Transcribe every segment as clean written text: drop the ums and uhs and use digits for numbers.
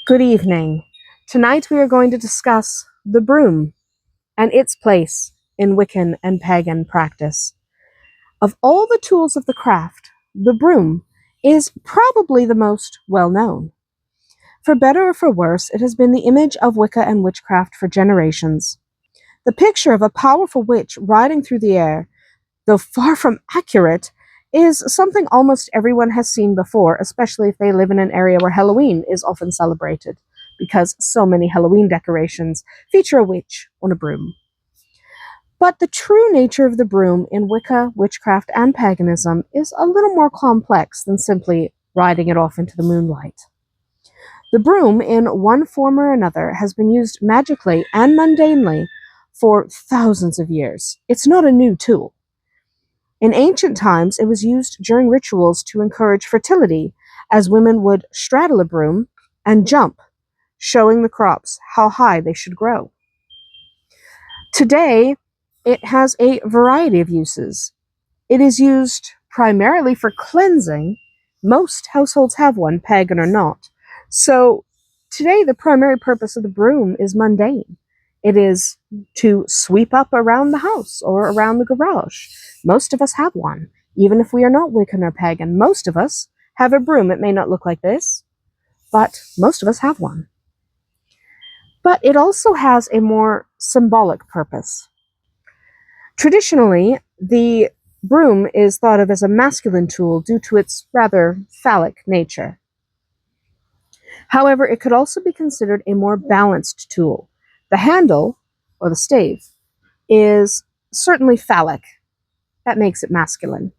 Good evening. Tonight we are going to discuss the broom and its place in Wiccan and pagan practice. Of all the tools of the craft, the broom is probably the most well known. For better or for worse, it has been the image of Wicca and witchcraft for generations. The picture of a powerful witch riding through the air, though far from accurate, is something almost everyone has seen before, especially if they live in an area where Halloween is often celebrated, because so many Halloween decorations feature a witch on a broom. But the true nature of the broom in Wicca, witchcraft, and paganism is a little more complex than simply riding it off into the moonlight. The broom, in one form or another, has been used magically and mundanely for thousands of years. It's not a new tool. In ancient times, it was used during rituals to encourage fertility, as women would straddle a broom and jump, showing the crops how high they should grow. Today, it has a variety of uses. It is used primarily for cleansing. Most households have one, pagan or not. So today, the primary purpose of the broom is mundane. It is to sweep up around the house or around the garage. Most of us have one. Even if we are not Wiccan or pagan, most of us have a broom. It may not look like this, but most of us have one. But it also has a more symbolic purpose. Traditionally, the broom is thought of as a masculine tool due to its rather phallic nature. However, it could also be considered a more balanced tool. The handle, or the stave, is certainly phallic. That makes it masculine.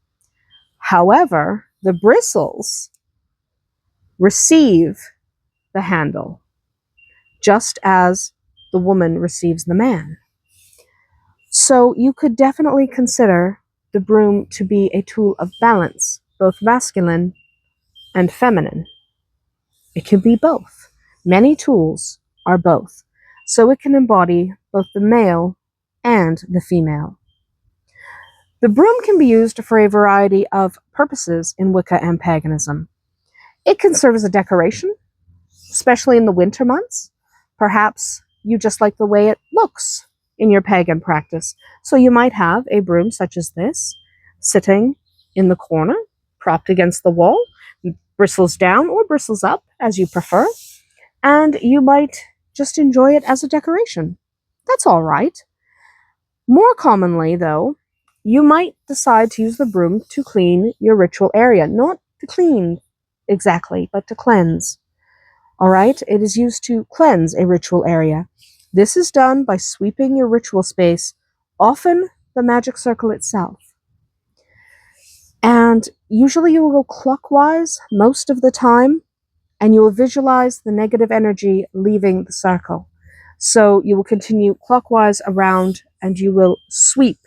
However, the bristles receive the handle, just as the woman receives the man. So you could definitely consider the broom to be a tool of balance, both masculine and feminine. It can be both. Many tools are both. So it can embody both the male and the female. The broom can be used for a variety of purposes in Wicca and paganism. It can serve as a decoration, especially in the winter months. Perhaps you just like the way it looks in your pagan practice. So you might have a broom such as this, sitting in the corner, propped against the wall, bristles down or bristles up, as you prefer, and you might just enjoy it as a decoration. That's all right. More commonly, though, you might decide to use the broom to clean your ritual area. Not to clean exactly, but to cleanse. All right? It is used to cleanse a ritual area. This is done by sweeping your ritual space, often the magic circle itself. And usually you will go clockwise most of the time, and you will visualize the negative energy leaving the circle. So you will continue clockwise around, and you will sweep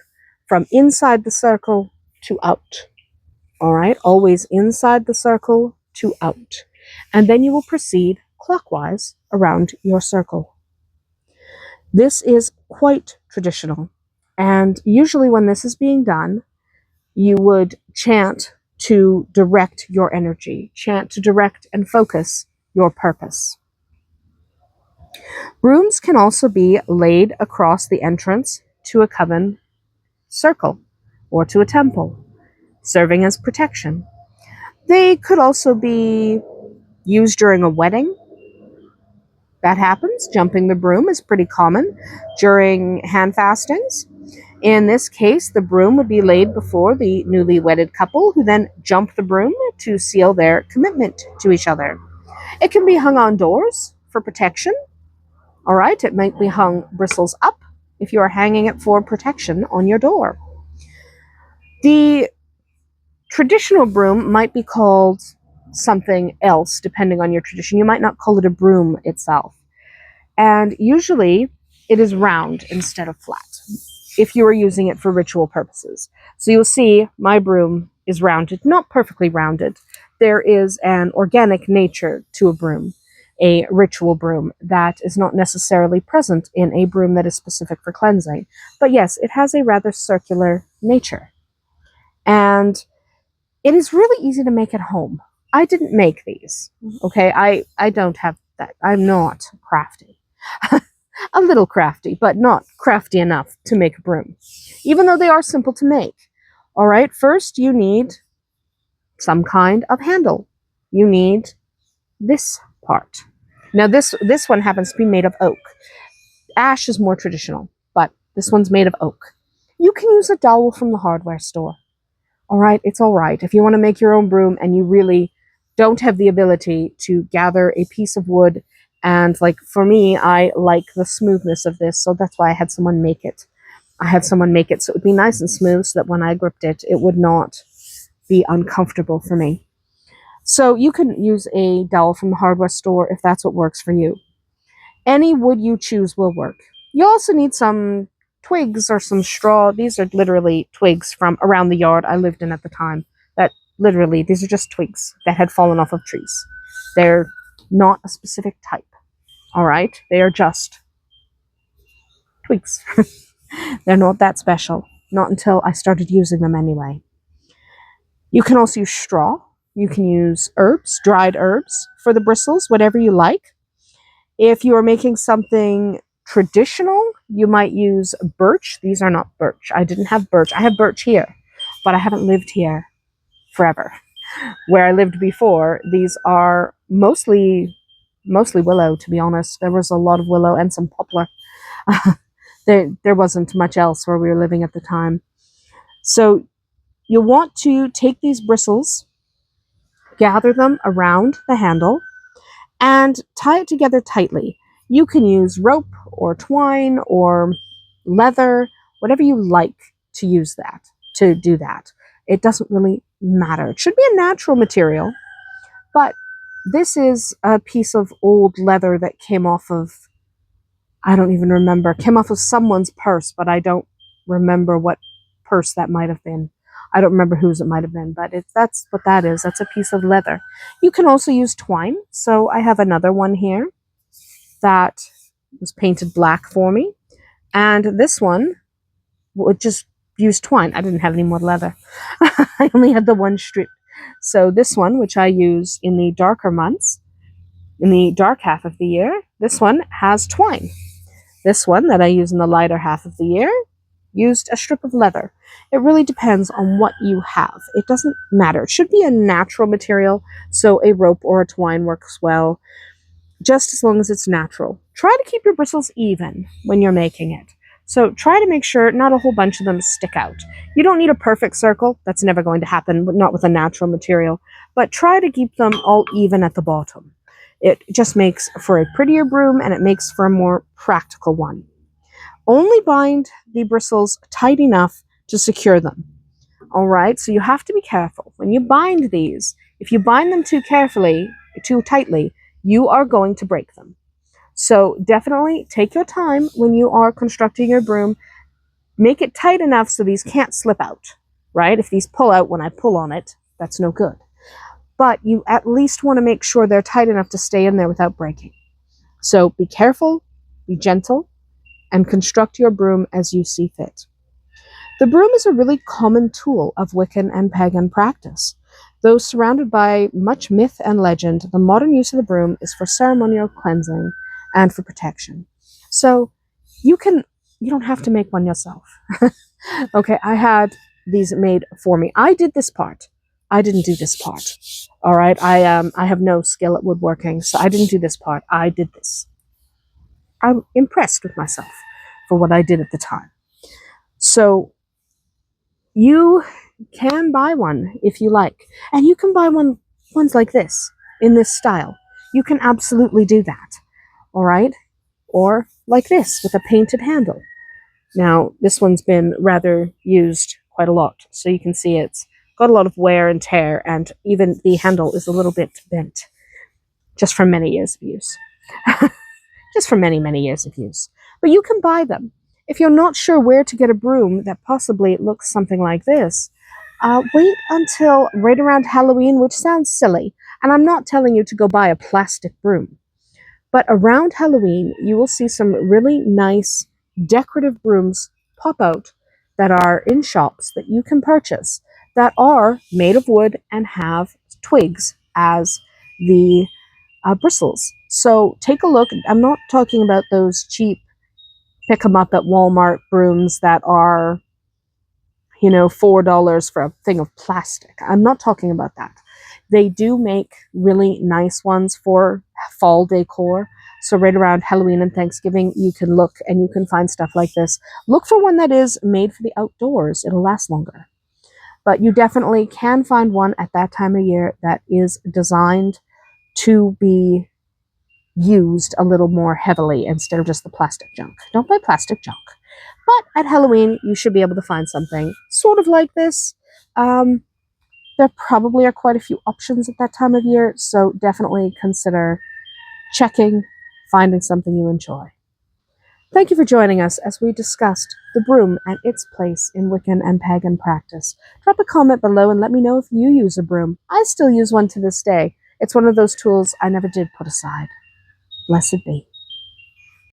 from inside the circle to out. All right? Always inside the circle to out. And then you will proceed clockwise around your circle. This is quite traditional. And usually when this is being done, you would chant to direct your energy, chant to direct and focus your purpose. Brooms can also be laid across the entrance to a coven circle or to a temple, serving as protection. They could also be used during a wedding. That happens. Jumping the broom is pretty common during handfastings. In this case, the broom would be laid before the newly wedded couple, who then jump the broom to seal their commitment to each other. It can be hung on doors for protection. All right, it might be hung bristles up if you are hanging it for protection on your door. The traditional broom might be called something else depending on your tradition. You might not call it a broom itself. And usually it is round instead of flat if you are using it for ritual purposes. So you'll see my broom is rounded, not perfectly rounded. There is an organic nature to a broom, a ritual broom that is not necessarily present in a broom that is specific for cleansing. But yes, it has a rather circular nature. And it is really easy to make at home. I didn't make these, okay? I don't have I'm not crafty. A little crafty, but not crafty enough to make a broom, even though they are simple to make. All right, first you need some kind of handle. You need this part. Now this one happens to be made of oak. Ash is more traditional, but this one's made of oak. You can use a dowel from the hardware store. All right, it's all right. If you want to make your own broom and you really don't have the ability to gather a piece of wood, and like for me, I like the smoothness of this, so that's why I had someone make it. I had someone make it so it would be nice and smooth so that when I gripped it, it would not be uncomfortable for me. So you can use a dowel from the hardware store if that's what works for you. Any wood you choose will work. You also need some twigs or some straw. These are literally twigs from around the yard I lived in at the time. That literally, these are just twigs that had fallen off of trees. They're not a specific type. All right? They are just twigs. They're not that special. Not until I started using them anyway. You can also use straw. You can use herbs, dried herbs for the bristles, whatever you like. If you are making something traditional, you might use birch. These are not birch. I didn't have birch. I have birch here, but I haven't lived here forever. Where I lived before, these are mostly willow, to be honest. There was a lot of willow and some poplar. There wasn't much else where we were living at the time. So you'll want to take these bristles, gather them around the handle, and tie it together tightly. You can use rope or twine or leather, whatever you like to use that, to do that. It doesn't really matter. It should be a natural material, but this is a piece of old leather that came off of, I don't even remember, came off of someone's purse, but I don't remember what purse that might have been. I don't remember whose it might have been, but that's what that is. That's a piece of leather. You can also use twine. So I have another one here that was painted black for me. And this one would just use twine. I didn't have any more leather. I only had the one strip. So this one, which I use in the darker months, in the dark half of the year, this one has twine. This one that I use in the lighter half of the year used a strip of leather. It really depends on what you have. It doesn't matter. It should be a natural material, so a rope or a twine works well, just as long as it's natural. Try to keep your bristles even when you're making it. So try to make sure not a whole bunch of them stick out. You don't need a perfect circle. That's never going to happen, not with a natural material. But try to keep them all even at the bottom. It just makes for a prettier broom, and it makes for a more practical one. Only bind the bristles tight enough to secure them. All right, so you have to be careful. When you bind these, if you bind them too tightly, you are going to break them. So definitely take your time when you are constructing your broom. Make it tight enough so these can't slip out, right? If these pull out when I pull on it, that's no good. But you at least want to make sure they're tight enough to stay in there without breaking. So be careful, be gentle, and construct your broom as you see fit. The broom is a really common tool of Wiccan and pagan practice. Though surrounded by much myth and legend, the modern use of the broom is for ceremonial cleansing and for protection. So you don't have to make one yourself. Okay, I had these made for me. I did this part. I didn't do this part. All right, I have no skill at woodworking, so I didn't do this part. I did this. I'm impressed with myself for what I did at the time. So you can buy one if you like. And you can buy ones like this, in this style. You can absolutely do that. All right? Or like this, with a painted handle. Now, this one's been rather used quite a lot. So you can see it's got a lot of wear and tear, and even the handle is a little bit bent. Just from many years of use. Just for many, many years of use. But you can buy them. If you're not sure where to get a broom that possibly looks something like this, wait until right around Halloween, which sounds silly. And I'm not telling you to go buy a plastic broom. But around Halloween, you will see some really nice decorative brooms pop out that are in shops that you can purchase that are made of wood and have twigs as the bristles. So take a look. I'm not talking about those cheap pick 'em up at Walmart brooms that are, $4 for a thing of plastic. I'm not talking about that. They do make really nice ones for fall decor. So right around Halloween and Thanksgiving, you can look and you can find stuff like this. Look for one that is made for the outdoors. It'll last longer. But you definitely can find one at that time of year that is designed to be used a little more heavily instead of just the plastic junk. Don't buy plastic junk. But at Halloween, you should be able to find something sort of like this. There probably are quite a few options at that time of year, so definitely consider checking, finding something you enjoy. Thank you for joining us as we discussed the broom and its place in Wiccan and pagan practice. Drop a comment below and let me know if you use a broom. I still use one to this day. It's one of those tools I never did put aside. Blessed be.